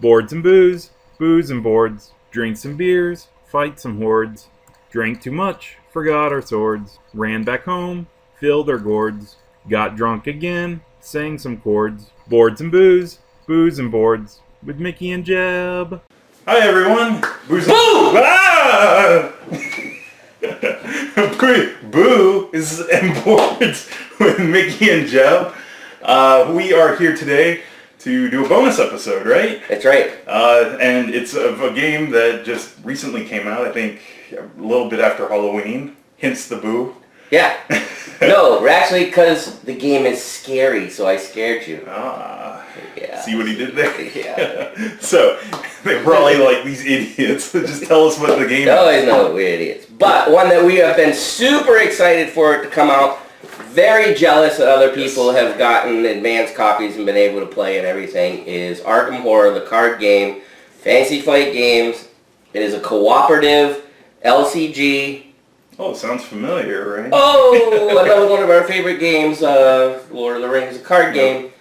Boards and booze, booze and boards, drinks and beers, fight some hordes. Drank too much, forgot our swords, ran back home, filled our gourds, got drunk again, sang some chords. Boards and booze and boards, with Mickey and Jeb. Hi everyone! Booze and Ah! Boo is and boards with Mickey and Jeb. We are here today to do a bonus episode, right? That's right. And it's of a game that just recently came out, I think a little bit after Halloween, hence the boo. Yeah. No, actually, because the game is scary, so I scared you. Ah. Yeah. See what he did there? Yeah. So, they're probably like these idiots. Just tell us what the game is. No, I know we're idiots. But one that we have been super excited for it to come out. Very jealous that other people have gotten advanced copies and been able to play and everything is Arkham Horror, the card game, Fantasy Flight Games. It is a cooperative LCG. Oh, sounds familiar, right? Oh, another one of our favorite games, Lord of the Rings, a card game,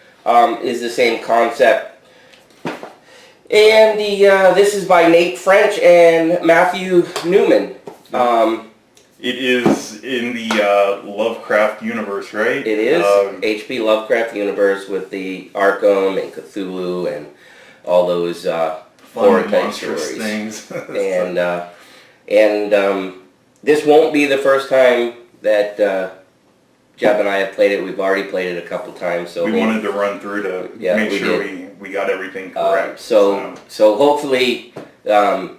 is the same concept. And this is by Nate French and Matthew Newman. It is in the Lovecraft universe, right? It is H.P. Lovecraft universe with the Arkham and Cthulhu and all those horror type stories. Things. and this won't be the first time that Jeb and I have played it. We've already played it a couple times. So we wanted to run through to make sure we got everything correct. So hopefully you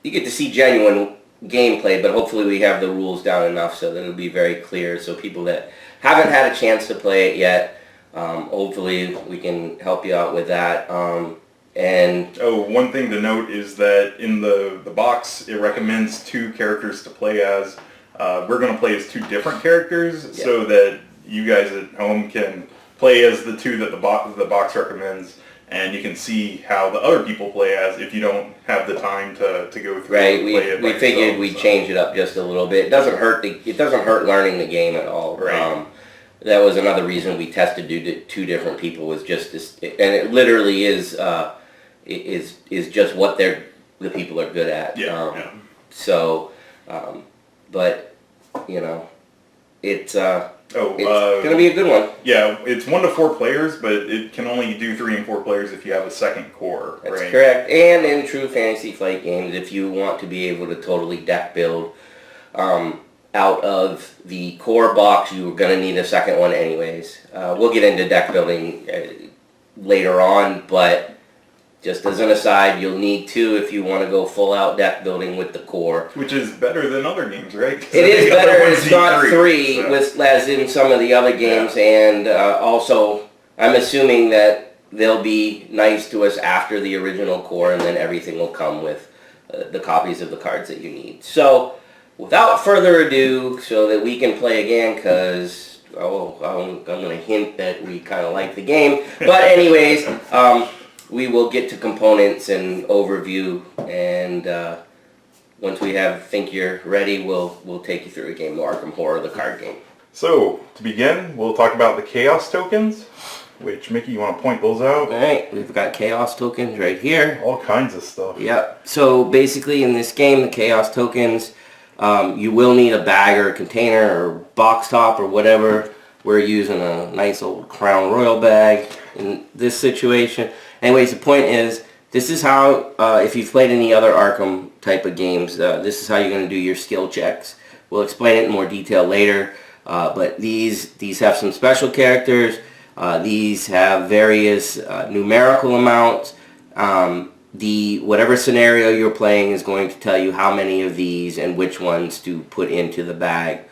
get to see genuine gameplay, but hopefully we have the rules down enough so that it'll be very clear. So people that haven't had a chance to play it yet, hopefully we can help you out with that. One thing to note is that in the box it recommends 2 characters to play as. We're going to play as 2 different characters so that you guys at home can play as the 2 that the box recommends, and you can see how the other people play as if you don't have the time to go through and play it. We figured we'd change it up just a little bit. It doesn't hurt learning the game at all. Right. That was another reason we tested 2 different people, was just this, and it literally is just what the people are good at. Yeah. So, but you know, it's gonna be a good one. Yeah, it's 1 to 4 players, but it can only do 3 and 4 players if you have a second core. That's right? correct. And in true Fantasy Flight Games, if you want to be able to totally deck build out of the core box, you're gonna need a second one anyways. We'll get into deck building later on, but just as an aside, you'll need 2 if you want to go full out deck building with the core. Which is better than other games, right? It is better. It's not 3, as in some of the other games. Yeah. And also, I'm assuming that they'll be nice to us after the original core, and then everything will come with the copies of the cards that you need. So, without further ado, so that we can play again, because I'm going to hint that we kind of like the game. But anyways, we will get to components and overview, and once we think you're ready, we'll take you through a game of Arkham Horror, the card game. So, to begin, we'll talk about the Chaos tokens, which, Mickey, you want to point those out? Alright, we've got Chaos tokens right here. All kinds of stuff. Yep. So, basically, in this game, the Chaos tokens, you will need a bag or a container or box top or whatever. We're using a nice old Crown Royal bag in this situation. Anyways, the point is, this is how, if you've played any other Arkham type of games, this is how you're going to do your skill checks. We'll explain it in more detail later, but these have some special characters. These have various numerical amounts. Whatever scenario you're playing is going to tell you how many of these and which ones to put into the bag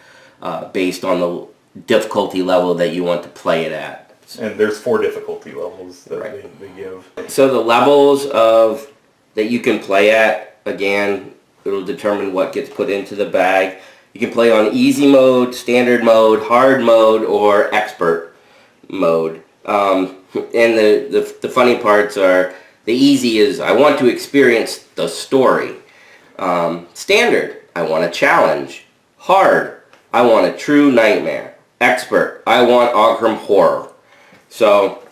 based on the difficulty level that you want to play it at. And there's 4 difficulty levels that they give. So the levels that you can play at, again, it'll determine what gets put into the bag. You can play on easy mode, standard mode, hard mode, or expert mode. And the funny parts are, the easy is, I want to experience the story. Standard, I want a challenge. Hard, I want a true nightmare. Expert, I want Arkham Horror. So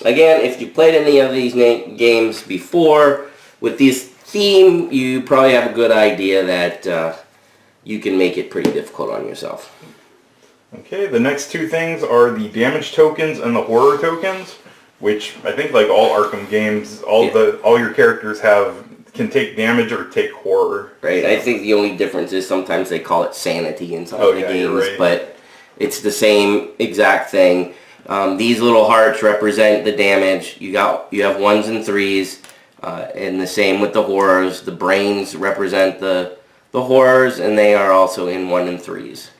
Again, if you played any of these games before with this theme, you probably have a good idea that you can make it pretty difficult on yourself. Okay, the next two things are the damage tokens and the horror tokens, which I think like all Arkham games, all your characters can take damage or take horror. Right. I think the only difference is sometimes they call it sanity in some of the games, right. But it's the same exact thing. These little hearts represent the damage. You have 1s and 3s, and the same with the horrors. The brains represent the horrors, and they are also in 1 and 3s.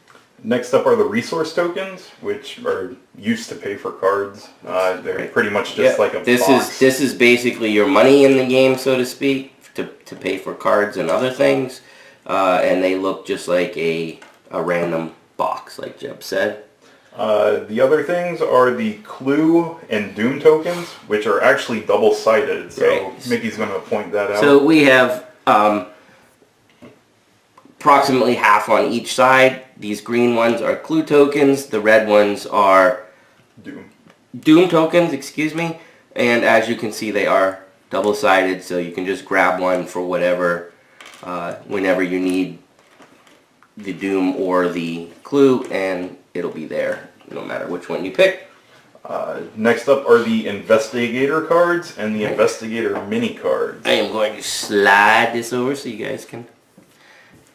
Next up are the resource tokens, which are used to pay for cards. They're pretty much just like a box. This is basically your money in the game, so to speak, to pay for cards and other things, and they look just like a random box, like Jeb said. The other things are the clue and doom tokens, which are actually double-sided. So Mickey's going to point that out. So we have approximately half on each side. These green ones are clue tokens. The red ones are doom tokens, excuse me. And as you can see, they are double-sided, so you can just grab one for whatever, whenever you need the doom or the clue, and it'll be there no matter which one you pick. Next up are the investigator cards and the investigator mini cards. I am going to slide this over so you guys can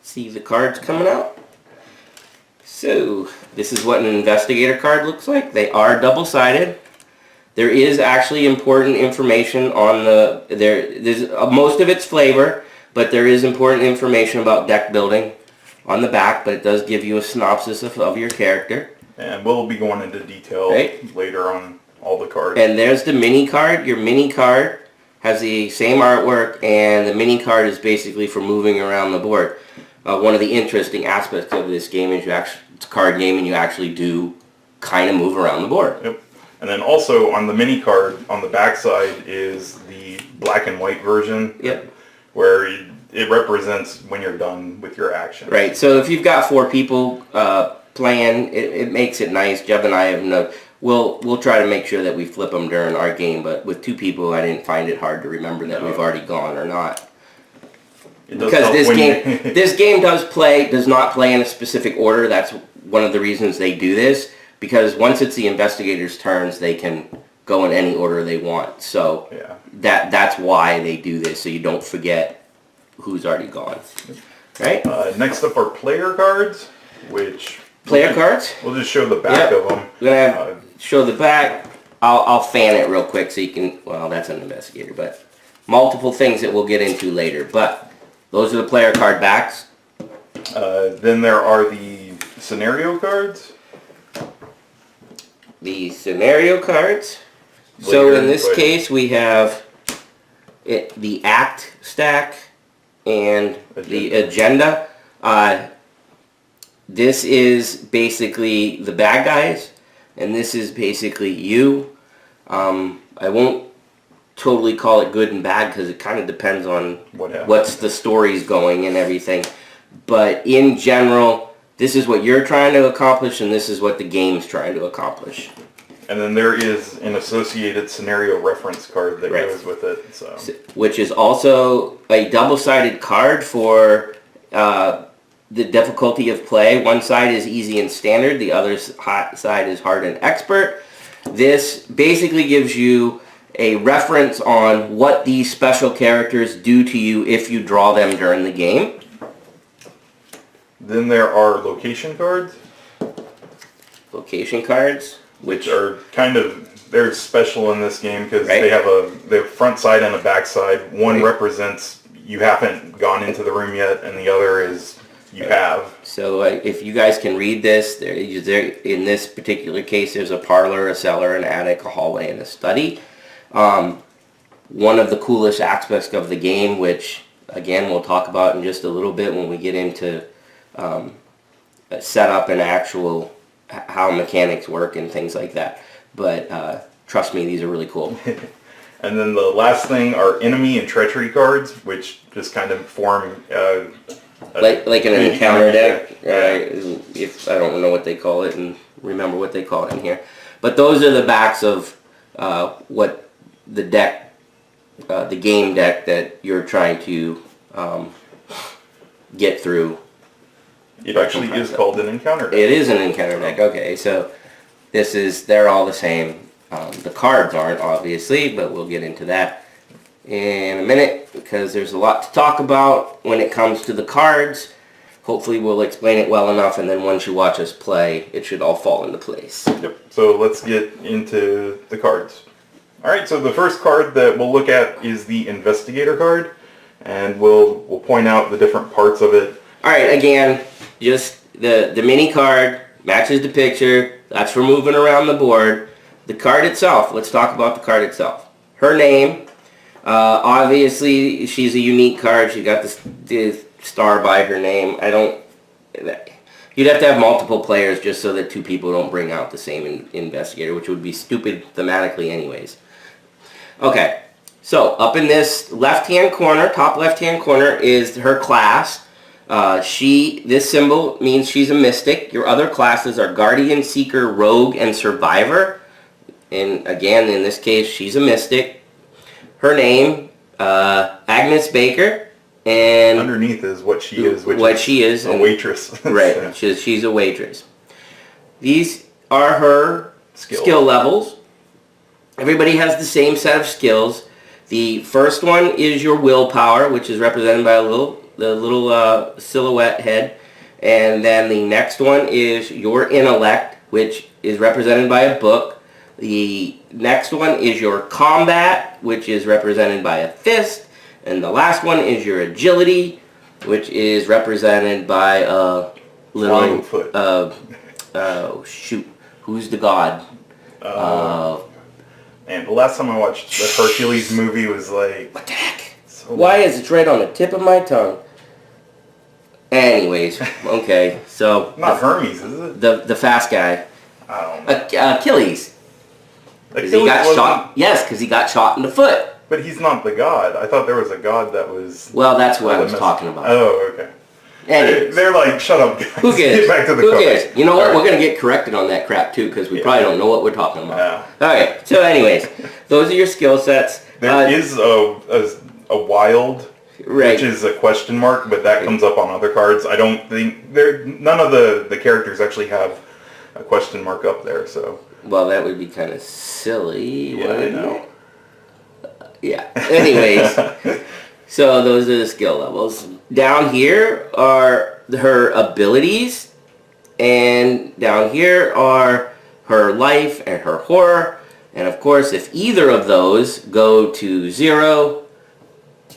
see the cards coming out. So this is what an investigator card looks like. They are double-sided. There is actually important information on there's most of it's flavor, but there is important information about deck building on the back, but it does give you a synopsis of your character. And we'll be going into detail later on all the cards. And there's the mini card. Your mini card has the same artwork, and the mini card is basically for moving around the board. One of the interesting aspects of this game is it's a card game, and you actually do kind of move around the board. Yep. And then also on the mini card, on the back side is the black and white version. Yep. Where it represents when you're done with your action. Right. So if you've got 4 people playing, it makes it nice. Jeb and I have we'll try to make sure that we flip them during our game, but with 2 people, I didn't find it hard to remember that we've already gone or not. Because this game does not play in a specific order. That's one of the reasons they do this. Because once it's the investigators' turns, they can go in any order they want. So that's why they do this, so you don't forget who's already gone. Right? Next up are player cards, which... cards? We'll just show the back of them. We're going to show the back. I'll fan it real quick so you can... Well, that's an investigator, but multiple things that we'll get into later. But those are the player card backs. Then there are the scenario cards. The scenario cards. So in this case, we have the act stack and the agenda. This is basically the bad guys, and this is basically you. I won't totally call it good and bad because it kind of depends on what's the story's going and everything. But in general, this is what you're trying to accomplish, and this is what the game's trying to accomplish. And then there is an associated scenario reference card that goes with it. So. Which is also a double-sided card for the difficulty of play. One side is easy and standard, the other side is hard and expert. This basically gives you a reference on what these special characters do to you if you draw them during the game. Then there are location cards. Location cards. Which are kind of, they're special in this game because they have a front side and a back side. One represents you haven't gone into the room yet, and the other is you have. So if you guys can read this, there in this particular case, there's a parlor, a cellar, an attic, a hallway, and a study. One of the coolest aspects of the game, which again we'll talk about in just a little bit when we get into setup and actual how mechanics work and things like that. But trust me, these are really cool. And then the last thing are enemy and treachery cards, which just kind of form like an encounter deck. If I don't know what they call it and remember what they call it in here. But those are the backs of what the deck, the game deck that you're trying to get through. It actually is called an encounter deck. It is an encounter deck. Okay, so they're all the same. The cards aren't, obviously, but we'll get into that in a minute because there's a lot to talk about when it comes to the cards. Hopefully we'll explain it well enough, and then once you watch us play, it should all fall into place. Yep, so let's get into the cards. Alright, so the first card that we'll look at is the Investigator card, and we'll point out the different parts of it. Alright, again, just the mini card matches the picture. That's for moving around the board. The card itself, let's talk about the card itself. Her name, obviously she's a unique card. She got the star by her name. You'd have to have multiple players just so that two people don't bring out the same investigator, which would be stupid thematically anyways. Okay, so up in this left-hand corner, top left-hand corner, is her class. This symbol means she's a mystic. Your other classes are Guardian, Seeker, Rogue, and Survivor. And again, in this case, she's a mystic. Her name, Agnes Baker. And underneath is what she is, a waitress. Right, she's a waitress. These are her skill levels. Everybody has the same set of skills. The first one is your willpower, which is represented by the little silhouette head. And then the next one is your intellect, which is represented by a book. The next one is your combat, which is represented by a fist. And the last one is your agility, which is represented by a little... foot. Oh, shoot. Who's the god? And the last time I watched the Hercules movie was like... What the heck? Why is it right on the tip of my tongue? Anyways, okay, so... Not Hermes, is it? The fast guy. I don't know. Achilles. Achilles he got shot. Yes, because he got shot in the foot. But he's not the god. I thought there was a god that was... Well, that's what I was talking about. Oh, okay. Anyways. They're like, shut up, guys. Who cares? Get back to the Who card. cares? You know what? We're going to get corrected on that crap, too, because we probably don't know what we're talking about. Yeah. Alright, so anyways, those are your skill sets. There is a wild, right, which is a question mark, but that comes up on other cards. I don't think... None of the characters actually have a question mark up there, so... Well, that would be kind of silly. Yeah, I know. Yeah. Anyways, so those are the skill levels. Down here are her abilities, and down here are her life and her horror. And of course, if either of those go to 0,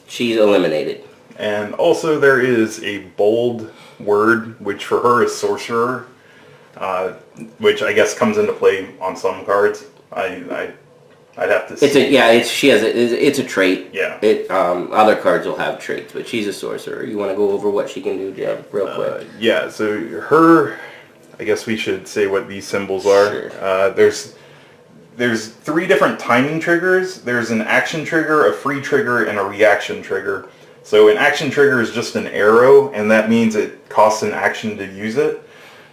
she's eliminated. And also there is a bold word, which for her is sorcerer, which I guess comes into play on some cards. I'd have to see. It's a trait. Yeah. Other cards will have traits, but she's a sorcerer. You want to go over what she can do, Jeb, real quick? Yeah, so her, I guess we should say what these symbols are. Sure. There's 3 different timing triggers. There's an action trigger, a free trigger, and a reaction trigger. So an action trigger is just an arrow, and that means it costs an action to use it.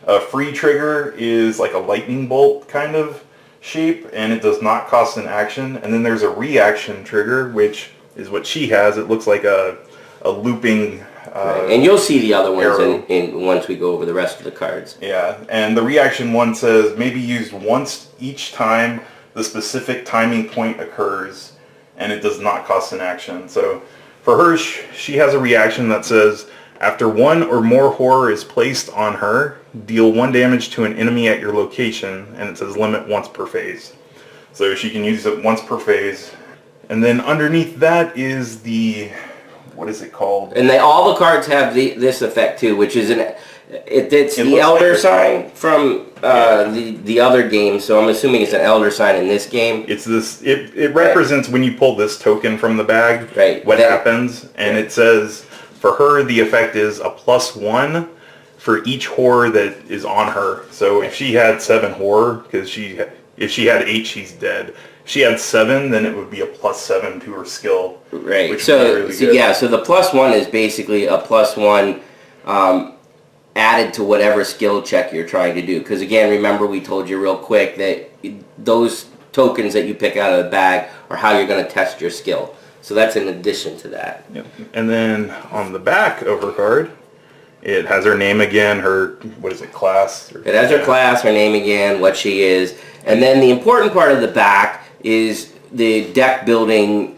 A free trigger is like a lightning bolt kind of shape, and it does not cost an action. And then there's a reaction trigger, which is what she has. It looks like a looping right. And you'll see the other ones in once we go over the rest of the cards. Yeah, and the reaction one says maybe used once each time the specific timing point occurs, and it does not cost an action. So for her, she has a reaction that says, after 1 or more horror is placed on her, deal 1 damage to an enemy at your location, and it says limit once per phase. So she can use it once per phase. And then underneath that is the, what is it called? And all the cards have this effect too, which is it's the elder sign from the other game. So I'm assuming it's an elder sign in this game. It's this. It represents when you pull this token from the bag. Right. What happens, and it says for her the effect is a +1 for each horror that is on her. So if she had 7 horror, because if she had 8, she's dead. If she had 7, then it would be a +7 to her skill. Right. So the +1 is basically a +1 added to whatever skill check you're trying to do. Because again, remember we told you real quick that those tokens that you pick out of the bag are how you're going to test your skill. So that's in addition to that. Yep. And then on the back of her card, it has her name again, her, what is it, class? It has her class, her name again, what she is. And then the important part of the back is the deck building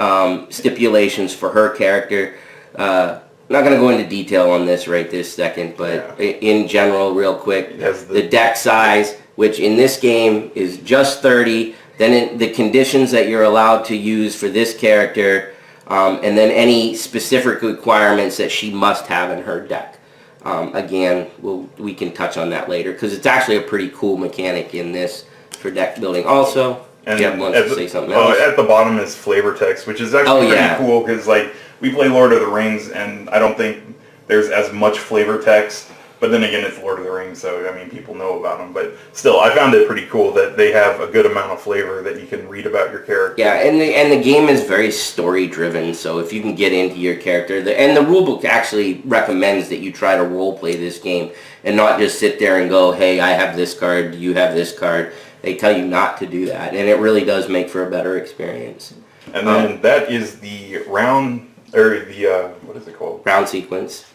stipulations for her character. I'm not going to go into detail on this right this second, but in general, real quick, the deck size, which in this game is just 30, then the conditions that you're allowed to use for this character, and then any specific requirements that she must have in her deck. Again, we can touch on that later because it's actually a pretty cool mechanic in this for deck building. Also, and Jeb wants to say something else. At the bottom is flavor text, which is actually pretty cool because like we play Lord of the Rings, and I don't think there's as much flavor text. But then again, it's Lord of the Rings, so I mean, people know about them. But still, I found it pretty cool that they have a good amount of flavor that you can read about your character. Yeah, and the game is very story driven. So if you can get into your character, and the rulebook actually recommends that you try to role play this game and not just sit there and go, "Hey, I have this card, you have this card." They tell you not to do that, and it really does make for a better experience. And then that is the round, or the what is it called? Round sequence.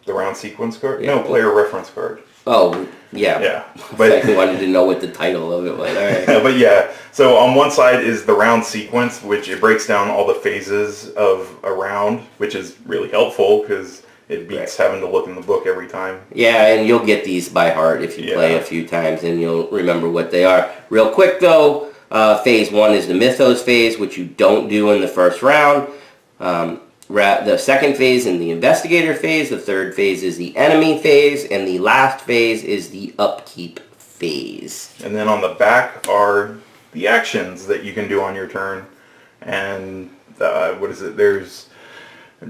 The round sequence card? Yeah. No, player reference card. Oh, yeah. Yeah. But I wanted to know what the title of it was. All right. But yeah, so on one side is the round sequence, which it breaks down all the phases of a round, which is really helpful because it beats having to look in the book every time. Yeah, and you'll get these by heart if you play a few times, and you'll remember what they are. Real quick, though, phase 1 is the Mythos phase, which you don't do in the first round. The second phase is the investigator phase, the third phase is the enemy phase, and the last phase is the upkeep phase. And then on the back are the actions that you can do on your turn. And what is it? There's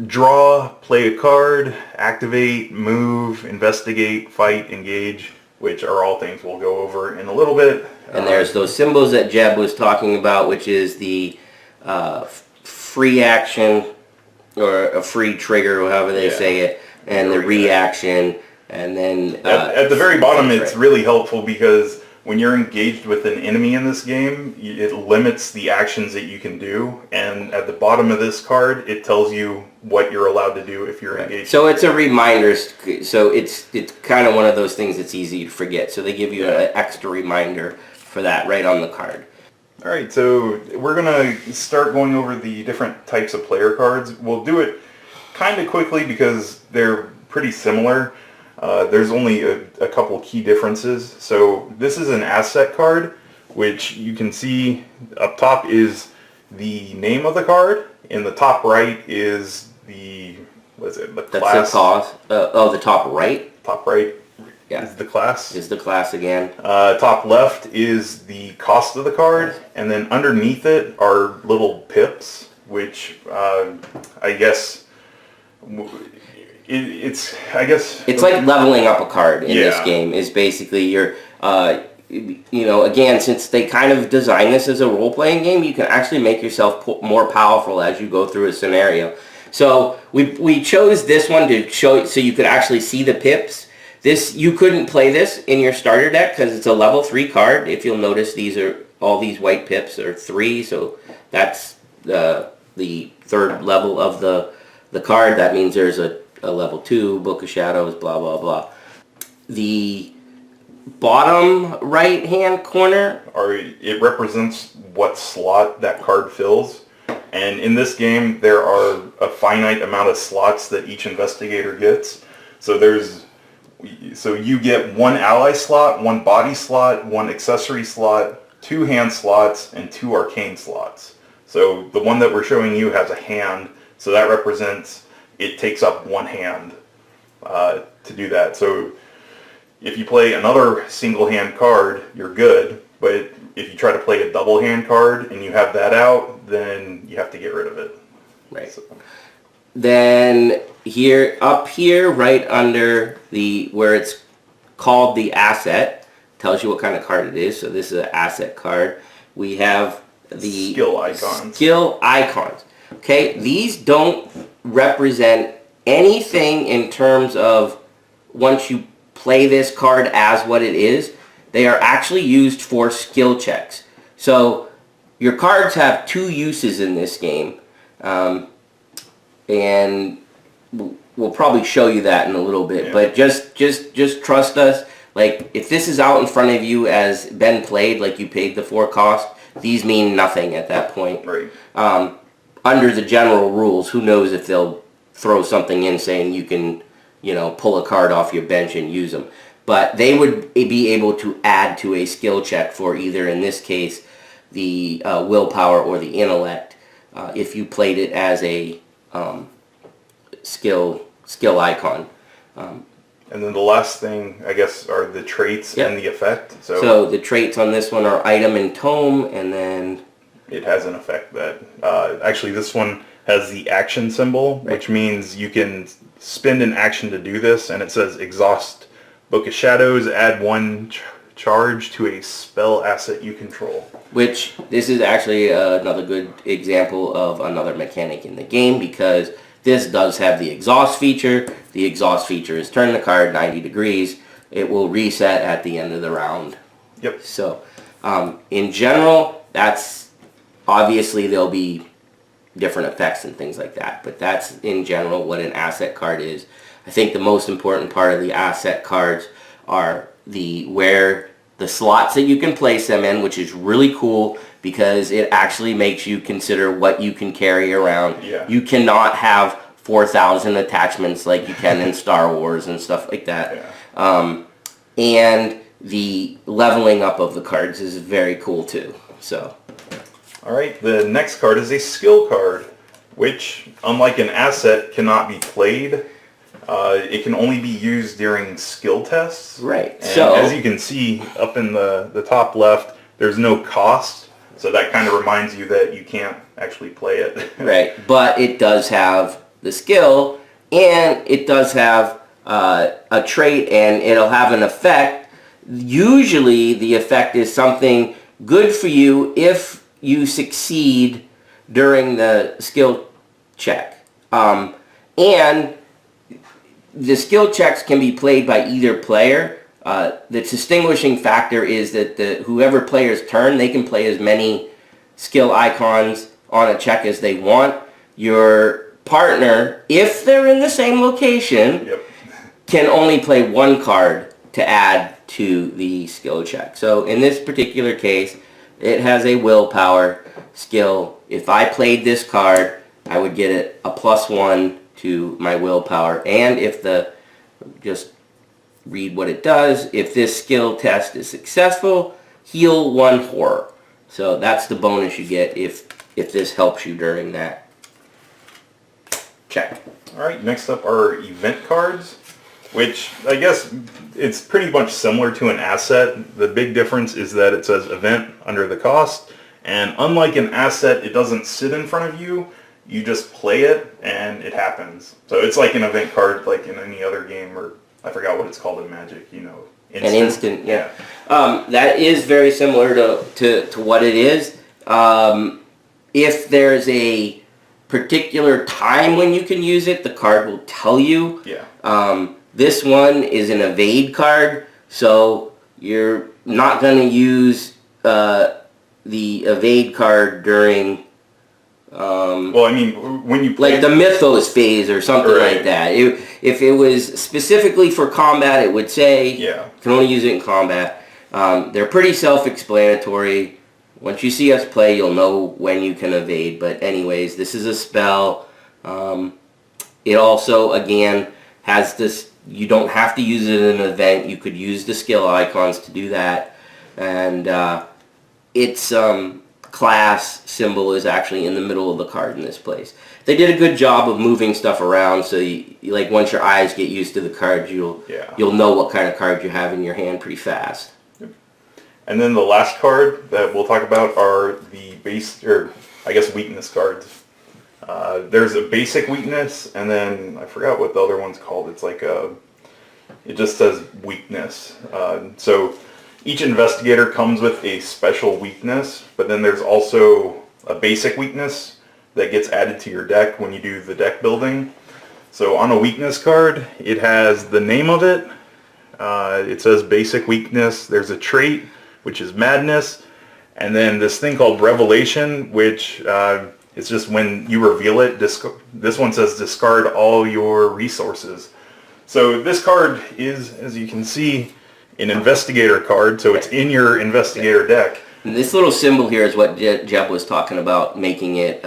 draw, play a card, activate, move, investigate, fight, engage, which are all things we'll go over in a little bit. And there's those symbols that Jeb was talking about, which is the free action, or a free trigger, or however they say it, and the reaction, and then... at the very bottom, it's really helpful because when you're engaged with an enemy in this game, it limits the actions that you can do, and at the bottom of this card, it tells you what you're allowed to do if you're engaged. So it's a reminder, so it's kind of one of those things that's easy to forget, so they give you an extra reminder for that right on the card. All right, so we're going to start going over the different types of player cards. We'll do it kind of quickly because they're pretty similar. There's only a couple key differences. So this is an asset card, which you can see up top is the name of the card. In the top right is the, what is it, the class? That's the cost. The top right? Top right is the class. Is the class again. Top left is the cost of the card, and then underneath it are little pips, which I guess it's like leveling up a card in this game. Is basically your again, since they kind of designed this as a role-playing game, you can actually make yourself more powerful as you go through a scenario. So we chose this one to show so you could actually see the pips. You couldn't play this in your starter deck because it's a level 3 card. If you'll notice, all these white pips are 3, so that's the third level of the card. That means there's a level 2, Book of Shadows, blah, blah, blah. The bottom right-hand corner, it represents what slot that card fills. And in this game, there are a finite amount of slots that each investigator gets. So you get 1 ally slot, 1 body slot, 1 accessory slot, 2 hand slots, and 2 arcane slots. So the one that we're showing you has a hand, so that represents it takes up 1 hand to do that. So if you play another single hand card, you're good, but if you try to play a double hand card and you have that out, then you have to get rid of it. Right. So. Then up here, right under where it's called the asset, tells you what kind of card it is. So this is an asset card. We have the skill icons. Okay, these don't represent anything in terms of once you play this card as what it is. They are actually used for skill checks. So your cards have two uses in this game, and we'll probably show you that in a little bit. Yeah. But just trust us. Like, if this is out in front of you as been played, like you paid the full cost, these mean nothing at that point. Right. Under the general rules, who knows if they'll throw something in saying you can, pull a card off your bench and use them. But they would be able to add to a skill check for either, in this case, the willpower or the intellect, if you played it as a skill icon. And then the last thing, I guess, are the traits and the effect. So the traits on this one are item and tome, and then it has an effect that actually this one has the action symbol, which means you can spend an action to do this, and it says exhaust Book of Shadows, add 1 charge to a spell asset you control. Which, this is actually another good example of another mechanic in the game, because this does have the exhaust feature. The exhaust feature is turn the card 90 degrees. It will reset at the end of the round. Yep. So, in general, that's obviously there'll be different effects and things like that, but that's in general what an asset card is. I think the most important part of the asset cards are where the slots that you can place them in, which is really cool because it actually makes you consider what you can carry around. Yeah. You cannot have 4,000 attachments like you can in Star Wars and stuff like that. Yeah. And the leveling up of the cards is very cool too. So. All right, the next card is a skill card, which, unlike an asset, cannot be played. It can only be used during skill tests. Right. And so, as you can see up in the top left, there's no cost. So that kind of reminds you that you can't actually play it. Right. But it does have the skill, and it does have a trait, and it'll have an effect. Usually the effect is something good for you if you succeed during the skill check. And the skill checks can be played by either player. The distinguishing factor is that whoever player's turn, they can play as many skill icons on a check as they want. Your partner, if they're in the same location, can only play 1 card to add to the skill check. So in this particular case, it has a willpower skill. If I played this card, I would get it a +1 to my willpower. And if just read what it does, if this skill test is successful, heal 1 horror. So that's the bonus you get if this helps you during that check. All right, next up are event cards, which I guess it's pretty much similar to an asset. The big difference is that it says event under the cost, and unlike an asset, it doesn't sit in front of you. You just play it and it happens. So it's like an event card like in any other game, or I forgot what it's called in Magic, Instant. An instant, yeah. That is very similar to what it is. If there's a particular time when you can use it, the card will tell you. Yeah. This one is an evade card, so you're not going to use the evade card during well, I mean, when you play like the Mythos phase or something like that. If it was specifically for combat, it would say you can only use it in combat. They're pretty self-explanatory. Once you see us play, you'll know when you can evade. But anyways, this is a spell. It also, again, has this, you don't have to use it in an event. You could use the skill icons to do that. And its class symbol is actually in the middle of the card in this place. They did a good job of moving stuff around, so like once your eyes get used to the cards, you'll know what kind of card you have in your hand pretty fast. And then the last card that we'll talk about are the base, or I guess weakness cards. There's a basic weakness, and then I forgot what the other one's called. It's like it just says weakness. So each investigator comes with a special weakness, but then there's also a basic weakness that gets added to your deck when you do the deck building. So on a weakness card, it has the name of it. It says basic weakness. There's a trait, which is madness, And then this thing called Revelation, which it's just when you reveal it. This one says discard all your resources. So this card is, as you can see, an investigator card. So it's in your investigator deck. And this little symbol here is what Jeb was talking about, making it,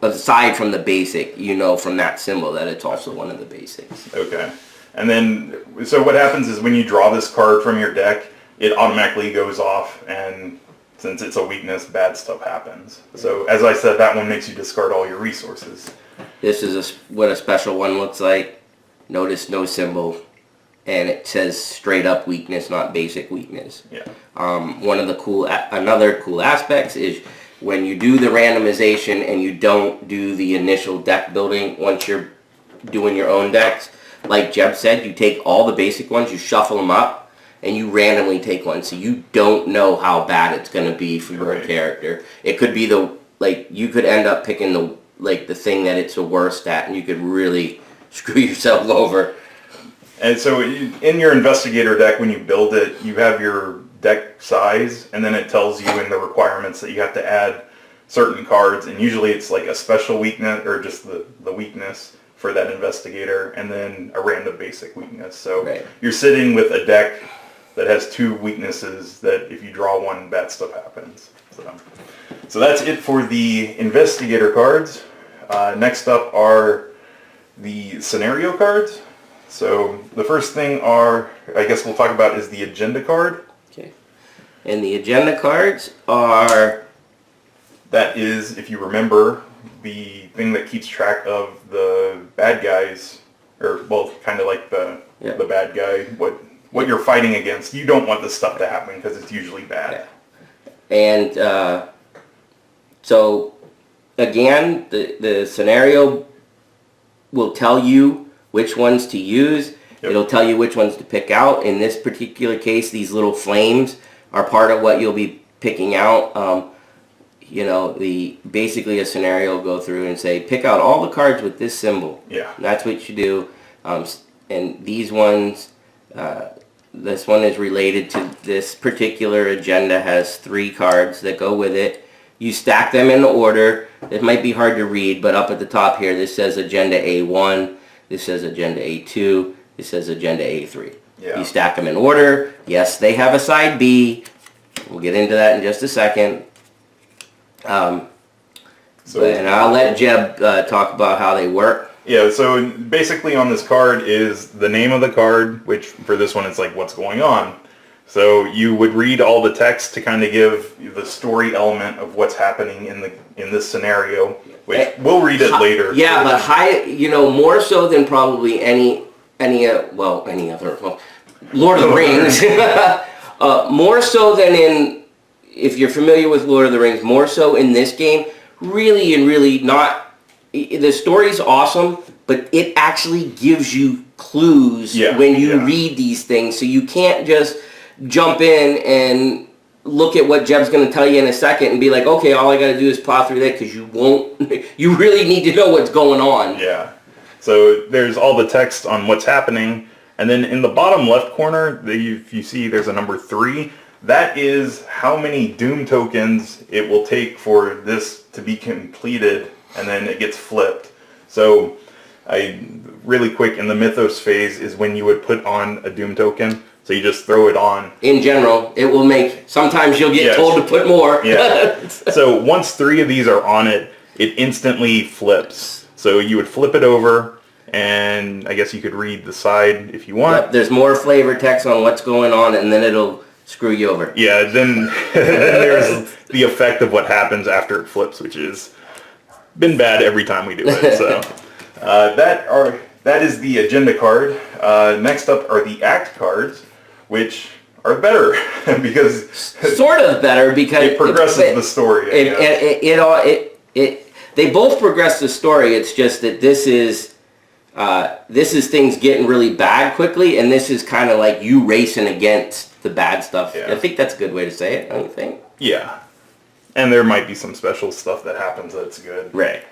aside from the basic, from that symbol that it's also one of the basics. Okay. And then, so what happens is when you draw this card from your deck, it automatically goes off, and since it's a weakness, bad stuff happens. So, as I said, that one makes you discard all your resources. This is what a special one looks like. Notice no symbol, and it says straight up weakness, not basic weakness. Yeah. Another cool aspects is when you do the randomization and you don't do the initial deck building once you're doing your own decks. Like Jeb said, you take all the basic ones, you shuffle them up, and you randomly take one. So you don't know how bad it's going to be for your character. It could be you could end up picking the thing that it's the worst at, and you could really screw yourself over. And so in your investigator deck, when you build it, you have your deck size, and then it tells you in the requirements that you have to add certain cards, and usually it's like a special weakness, or just the weakness for that investigator, and then a random basic weakness. So you're sitting with a deck that has 2 weaknesses that if you draw one, bad stuff happens. So that's it for the investigator cards. Next up are the scenario cards. So the first thing I guess we'll talk about is the agenda card. Okay. And the agenda cards are... That is, if you remember, the thing that keeps track of the bad guys, or well, kind of like the bad guy, what you're fighting against. You don't want this stuff to happen because it's usually bad. Yeah. And so again, the scenario will tell you which ones to use. Yep. It'll tell you which ones to pick out. In this particular case, these little flames are part of what you'll be picking out. Basically a scenario will go through and say, pick out all the cards with this symbol. Yeah. And that's what you do. And these ones, this one is related to this particular agenda, has 3 cards that go with it. You stack them in order. It might be hard to read, but up at the top here, this says Agenda A1, this says Agenda A2, this says Agenda A3. Yeah. You stack them in order. Yes, they have a side B. We'll get into that in just a second. And I'll let Jeb talk about how they work. Yeah, so basically on this card is the name of the card, which for this one it's like what's going on. So you would read all the text to kind of give the story element of what's happening in this scenario, which we'll read it later. Yeah, but more so than probably any other, Lord of the Rings. More so than in, if you're familiar with Lord of the Rings, more so in this game, really not. The story's awesome, but it actually gives you clues when you read these things, so you can't just jump in and look at what Jeb's going to tell you in a second and be like, okay, all I got to do is plow through that, because you won't. You really need to know what's going on. Yeah. So there's all the text on what's happening, and then in the bottom left corner, if you see there's a number 3. That is how many Doom tokens it will take for this to be completed, and then it gets flipped. So really quick, in the Mythos phase is when you would put on a Doom token. So you just throw it on. In general, it will make, sometimes you'll get told to put more. Yeah. So once 3 of these are on it, it instantly flips. So you would flip it over, and I guess you could read the side if you want. Yep, there's more flavor text on what's going on, and then it'll screw you over. Yeah, then there's the effect of what happens after it flips, which has been bad every time we do it. So that is the agenda card. Next up are the act cards, which are better because sort of better because it progresses the story. They both progress the story. It's just that this is things getting really bad quickly, and this is kind of like you racing against the bad stuff. Yeah. I think that's a good way to say it, don't you think? Yeah. And there might be some special stuff that happens that's good. Right.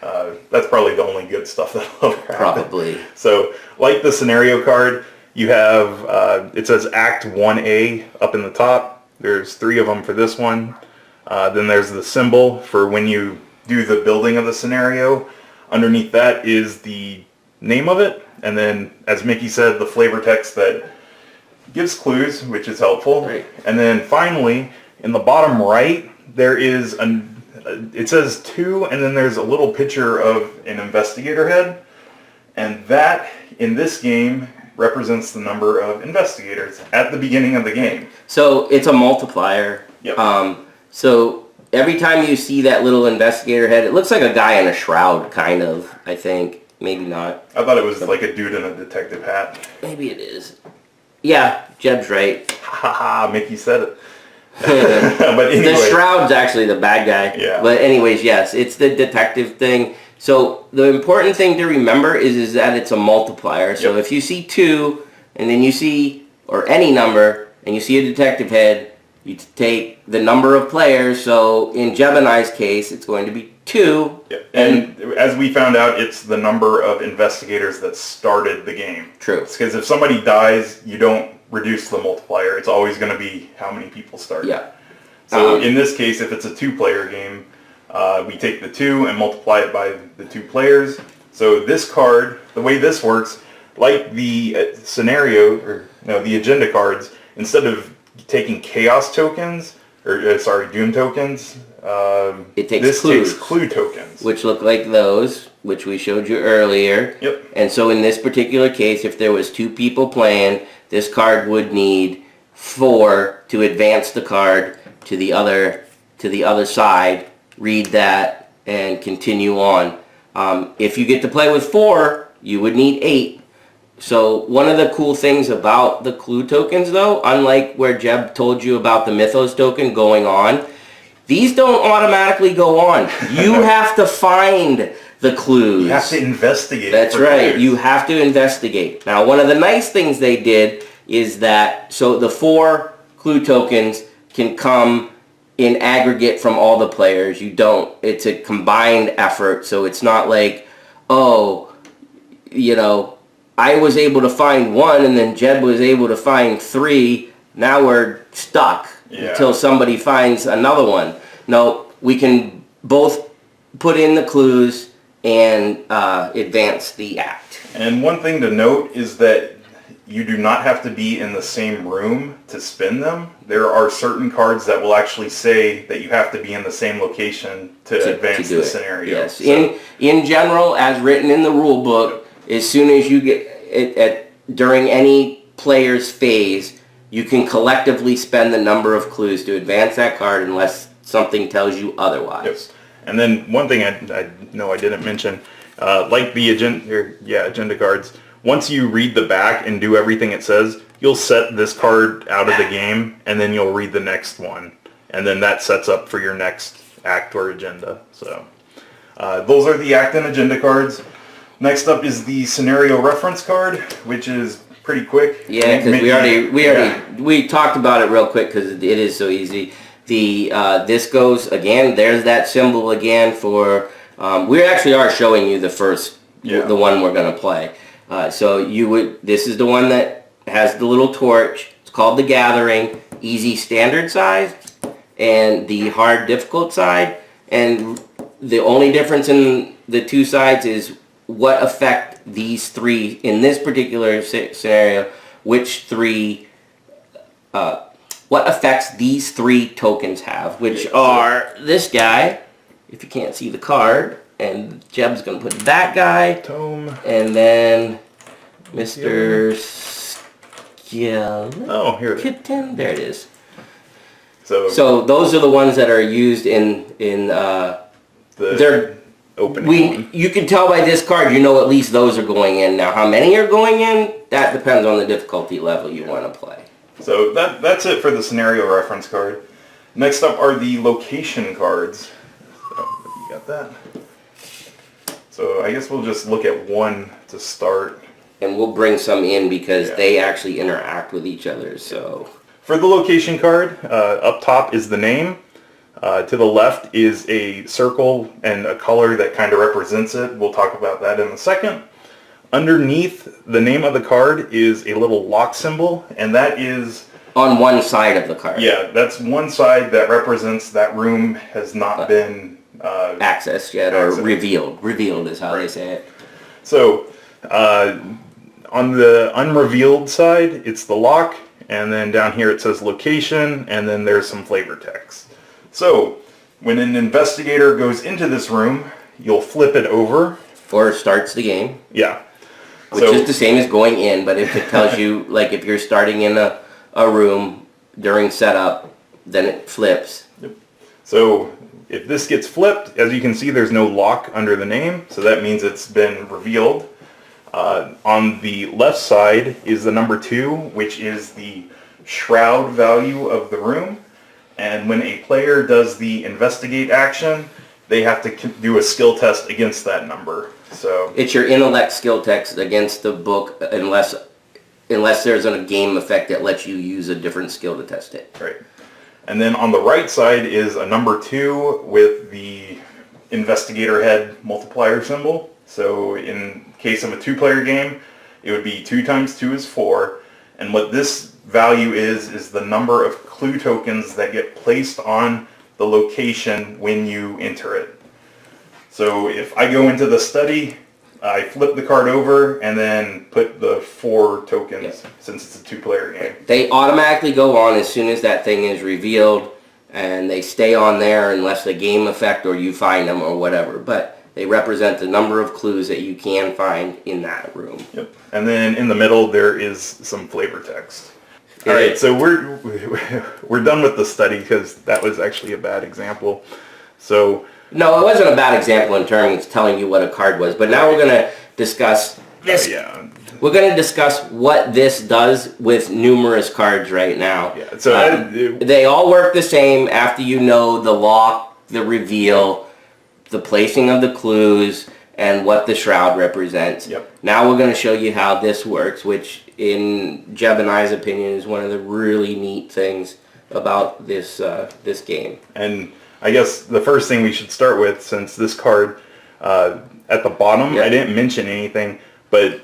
That's probably the only good stuff that'll ever happen. Probably. So, like the scenario card, you have, it says Act 1A up in the top. There's 3 of them for this one. Then there's the symbol for when you do the building of the scenario. Underneath that is the name of it, and then, as Mickey said, the flavor text that gives clues, which is helpful. Right. And then finally, in the bottom right, there is it says 2, and then there's a little picture of an investigator head, and that in this game represents the number of investigators at the beginning of the game. So it's a multiplier. Yep. So every time you see that little investigator head, it looks like a guy in a shroud, kind of, I think. Maybe not. I thought it was like a dude in a detective hat. Maybe it is. Yeah, Jeb's right. Haha, Mickey said it. But anyway. The shroud's actually the bad guy. Yeah. But anyways, yes, it's the detective thing. So the important thing to remember is that it's a multiplier. So Yep. if you see 2, and then you see, or any number, and you see a detective head, you take the number of players. So in Jeb and I's case, it's going to be 2. Yep. And as we found out, it's the number of investigators that started the game. True. Because if somebody dies, you don't reduce the multiplier. It's always going to be how many people start. Yeah. So in this case, if it's a 2-player game, we take the 2 and multiply it by the 2 players. So this card, the way this works, like the scenario, or no, the agenda cards, instead of taking chaos tokens, or doom tokens, It takes this clues. takes clue tokens. Which look like those, which we showed you earlier. Yep. And so in this particular case, if there was 2 people playing, this card would need 4 to advance the card to the other side, read that, and continue on. If you get to play with 4, you would need 8. So one of the cool things about the clue tokens, though, unlike where Jeb told you about the Mythos token going on, these don't automatically go on. You have to find the clues. You have to investigate. That's for right. clues. You have to investigate. Now, one of the nice things they did is that, so the 4 clue tokens can come in aggregate from all the players. You don't. It's a combined effort, so it's not like, oh, you know, I was able to find 1 and then Jeb was able to find 3. Now we're stuck until somebody finds another one. No, we can both put in the clues and advance the act. And one thing to note is that you do not have to be in the same room to spin them. There are certain cards that will actually say that you have to be in the same location to advance do the it. scenario. Yes. So, In general, as written in the rule book, as soon as you get during any player's phase, you can collectively spend the number of clues to advance that card unless something tells you otherwise. Yep. And then one thing I know I didn't mention, like the agenda cards, once you read the back and do everything it says, you'll set this card out of the game, and then you'll read the next one. And then that sets up for your next act or agenda. So those are the act and agenda cards. Next up is the scenario reference card, which is pretty quick. Yeah, because we talked about it real quick because it is so easy. This goes again. There's that symbol again for. We actually are showing you the first, the one we're gonna play. So this is the one that has the little torch. It's called the Gathering. Easy standard size, and the hard difficult side. And the only difference in the 2 sides is what effect these 3 in this particular scenario. What effects these 3 tokens have, which are this guy, if you can't see the card, and Jeb's going to put that guy, Tome. and then Mr. Skeleton. Oh, here it is. There it is. So those are the ones that are used in the opening one. You can tell by this card, you know at least those are going in. Now, how many are going in, that depends on the difficulty level you want to play. So that's it for the scenario reference card. Next up are the location cards. So you got that. So I guess we'll just look at one to start. And we'll bring some in because they actually interact with each other. So for the location card, up top is the name. To the left is a circle and a color that kind of represents it. We'll talk about that in a second. Underneath the name of the card is a little lock symbol, and that is On one side of the card. Yeah, that's one side that represents that room has not been accessed yet or revealed. Revealed is how they say it. So, on the unrevealed side, it's the lock, and then down here it says location, and then there's some flavor text. So, when an investigator goes into this room, you'll flip it over. Or starts the game. Yeah. Which is the same as going in, but if it tells you, like if you're starting in a room during setup, then it flips. Yep. So, if this gets flipped, as you can see, there's no lock under the name, so that means it's been revealed. On the left side is the number 2, which is the shroud value of the room. And when a player does the investigate action, they have to do a skill test against that number. So it's your intellect skill test against the book, unless there's a game effect that lets you use a different skill to test it. Right. And then on the right side is a number 2 with the investigator head multiplier symbol. So in case of a 2-player game, it would be 2 times 2 is 4. And what this value is the number of clue tokens that get placed on the location when you enter it. So if I go into the study, I flip the card over and then put the 4 tokens, since it's a 2-player game. They automatically go on as soon as that thing is revealed, and they stay on there unless the game effect or you find them or whatever. But they represent the number of clues that you can find in that room. Yep. And then in the middle there is some flavor text. All right, so we're done with the study because that was actually a bad example. So no, it wasn't a bad example in terms of telling you what a card was. But now we're going to discuss this. We're going to discuss what this does with numerous cards right now. Yeah. So they all work the same after you know the lock, the reveal, the placing of the clues, and what the shroud represents. Yep. Now we're going to show you how this works, which in Jeb and I's opinion is one of the really neat things about this this game. And I guess the first thing we should start with, since this card at the bottom, I didn't mention anything, but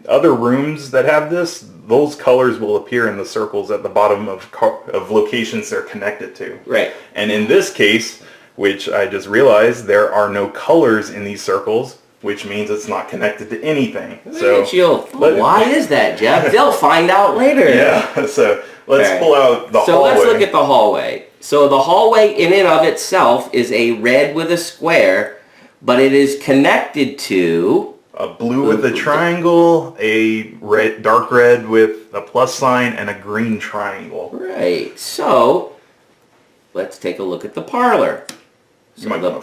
other rooms that have this, those colors will appear in the circles at the bottom of locations they're connected to. Right. And in this case, which I just realized, there are no colors in these circles, which means it's not connected to anything. Why is that, Jeff? They'll find out later. Yeah, so let's pull out the hallway. So let's look at the hallway. So the hallway in and of itself is a red with a square, but it is connected to a blue with a triangle, a red, dark red with a plus sign, and a green triangle. Right. So let's take a look at the parlor. So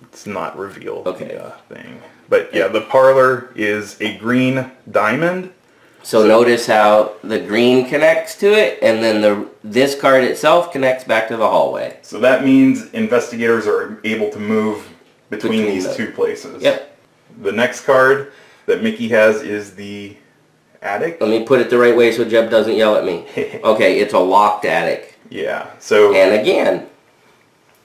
it's not revealed. The thing, but yeah, the parlor is a green diamond. So notice how the green connects to it, and then this card itself connects back to the hallway. So that means investigators are able to move between these 2 places. Yep. The next card that Mickey has is the attic. Let me put it the right way so Jeb doesn't yell at me. Okay, it's a locked attic. Yeah. So. And again,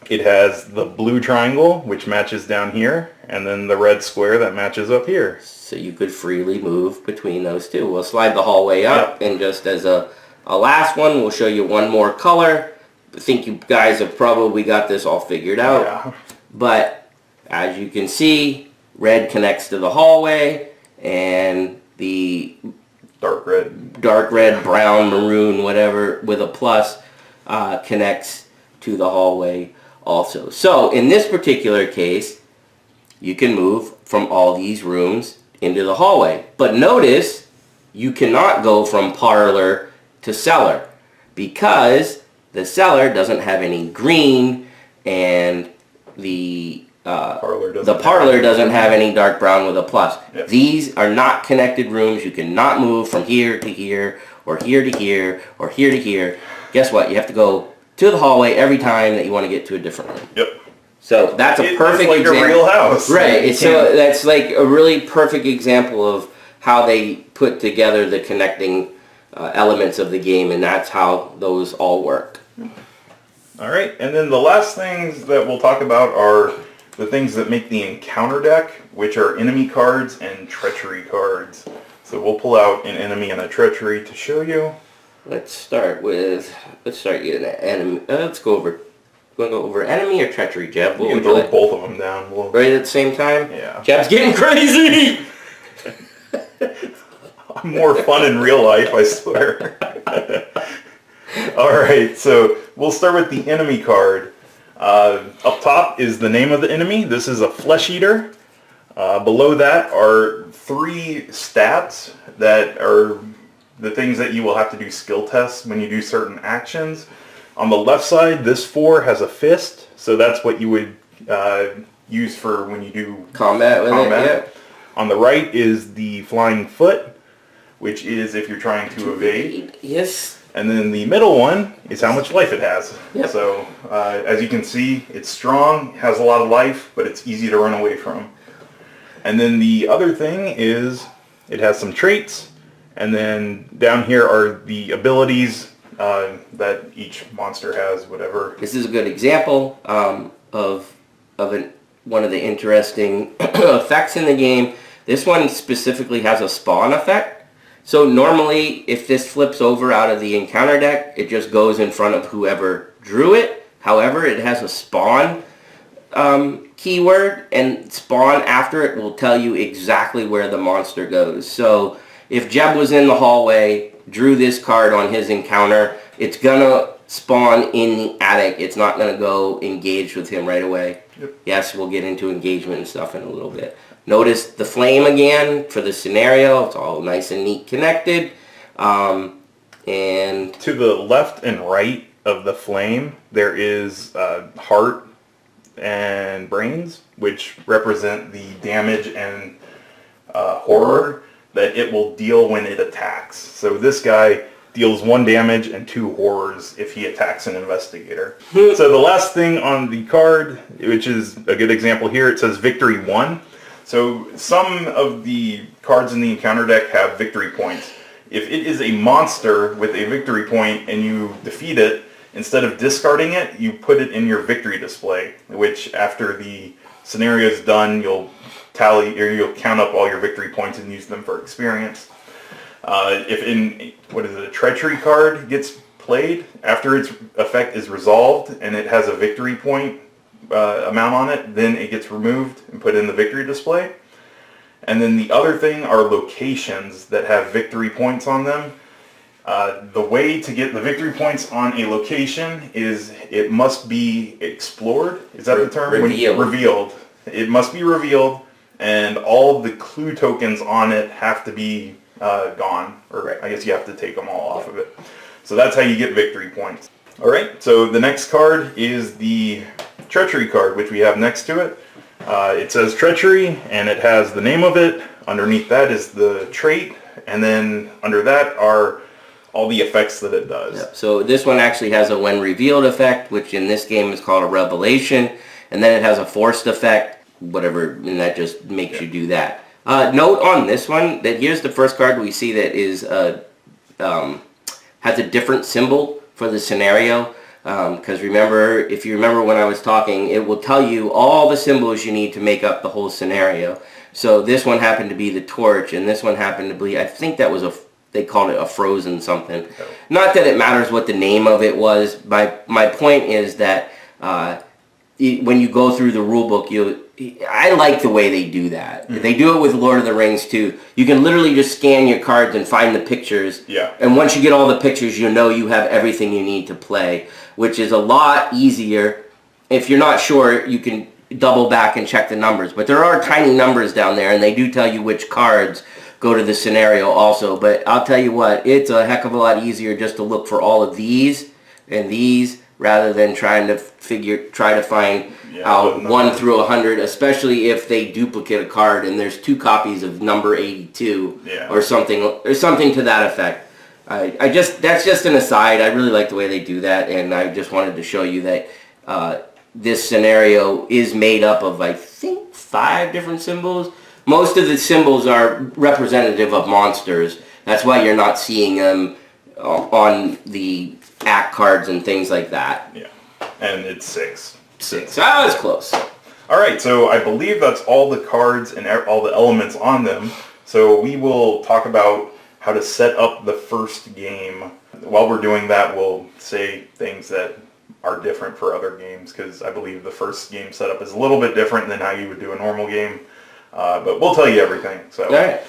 it has the blue triangle, which matches down here, and then the red square that matches up here. So you could freely move between those 2. We'll slide the hallway up, and just as a last one, we'll show you one more color. I think you guys have probably got this all figured out. Yeah. But as you can see, red connects to the hallway, and the dark red, brown, maroon, whatever, with a plus connects to the hallway also. So in this particular case, you can move from all these rooms into the hallway. But notice you cannot go from parlor to cellar because the cellar doesn't have any green, and the parlor doesn't have any dark brown with a plus. Yep. These are not connected rooms. You cannot move from here to here, or here to here, or here to here. Guess what? You have to go to the hallway every time that you want to get to a different room. Yep. So that's a perfect example. It's like a real house. Right. So that's like a really perfect example of how they put together the connecting elements of the game, and that's how those all work. All right. And then the last things that we'll talk about are the things that make the encounter deck, which are enemy cards and treachery cards. So we'll pull out an enemy and a treachery to show you. Let's start getting an enemy. Let's go over. Want to go over enemy or treachery, Jeb? You can throw both of them down. Right at the same time? Yeah. Jeb's getting crazy! I'm more fun in real life, I swear. Alright, so we'll start with the enemy card. Up top is the name of the enemy. This is a flesh eater. Below that are 3 stats that are the things that you will have to do skill tests when you do certain actions. On the left side, this 4 has a fist, so that's what you would use for when you do combat with it. Yep. On the right is the flying foot, which is if you're trying to evade. Yes. And then the middle one is how much life it has. Yep. So as you can see, it's strong, has a lot of life, but it's easy to run away from. And then the other thing is it has some traits, and then down here are the abilities that each monster has, whatever. This is a good example of one of the interesting effects in the game. This one specifically has a spawn effect. So normally, if this flips over out of the encounter deck, it just goes in front of whoever drew it. However, it has a spawn keyword, and spawn after it will tell you exactly where the monster goes. So if Jeb was in the hallway, drew this card on his encounter, it's gonna spawn in the attic. It's not gonna go engage with him right away. Yep. Yes, we'll get into engagement and stuff in a little bit. Notice the flame again for the scenario. It's all nice and neat connected. And to the left and right of the flame, there is heart and brains, which represent the damage and horror that it will deal when it attacks. So this guy deals 1 damage and 2 horrors if he attacks an investigator. So the last thing on the card, which is a good example here, it says victory 1. So some of the cards in the encounter deck have victory points. If it is a monster with a victory point and you defeat it, instead of discarding it, you put it in your victory display, which after the scenario is done, you'll tally, or you'll count up all your victory points and use them for experience. If a treachery card gets played, after its effect is resolved and it has a victory point amount on it, then it gets removed and put in the victory display. And then the other thing are locations that have victory points on them. The way to get the victory points on a location is it must be explored. Is that the term? Revealed. It must be revealed, and all of the clue tokens on it have to be gone. Or I guess you have to take them all off of it. So that's how you get victory points. Alright, so the next card is the treachery card, which we have next to it. It says treachery, and it has the name of it. Underneath that is the trait, and then under that are all the effects that it does. Yep. So this one actually has a when revealed effect, which in this game is called a revelation, and then it has a forced effect, whatever, and that just makes you do that. Note on this one that here's the first card we see that is has a different symbol for the scenario. Because if you remember when I was talking, it will tell you all the symbols you need to make up the whole scenario. So this one happened to be the torch, and this one happened to be, I think that was they called it a frozen something. Oh. Not that it matters what the name of it was. My point is that when you go through the rule book, I like the way they do that. Mm-hmm. They do it with Lord of the Rings too. You can literally just scan your cards and find the pictures. Yeah. And once you get all the pictures, you know you have everything you need to play, which is a lot easier. If you're not sure, you can double back and check the numbers. But there are tiny numbers down there, and they do tell you which cards go to the scenario also. But I'll tell you what, it's a heck of a lot easier just to look for all of these and these rather than try to find out 1 through 100, especially if they duplicate a card and there's 2 copies of number 82 or something to that effect. That's just an aside. I really like the way they do that, and I just wanted to show you that this scenario is made up of, I think, 5 different symbols. Most of the symbols are representative of monsters. That's why you're not seeing them on the act cards and things like that. Yeah, and it's 6. 6. Ah, that's close. Alright, so I believe that's all the cards and all the elements on them. So we will talk about how to set up the first game. While we're doing that, we'll say things that are different for other games, because I believe the first game setup is a little bit different than how you would do a normal game. But we'll tell you everything. So, All right.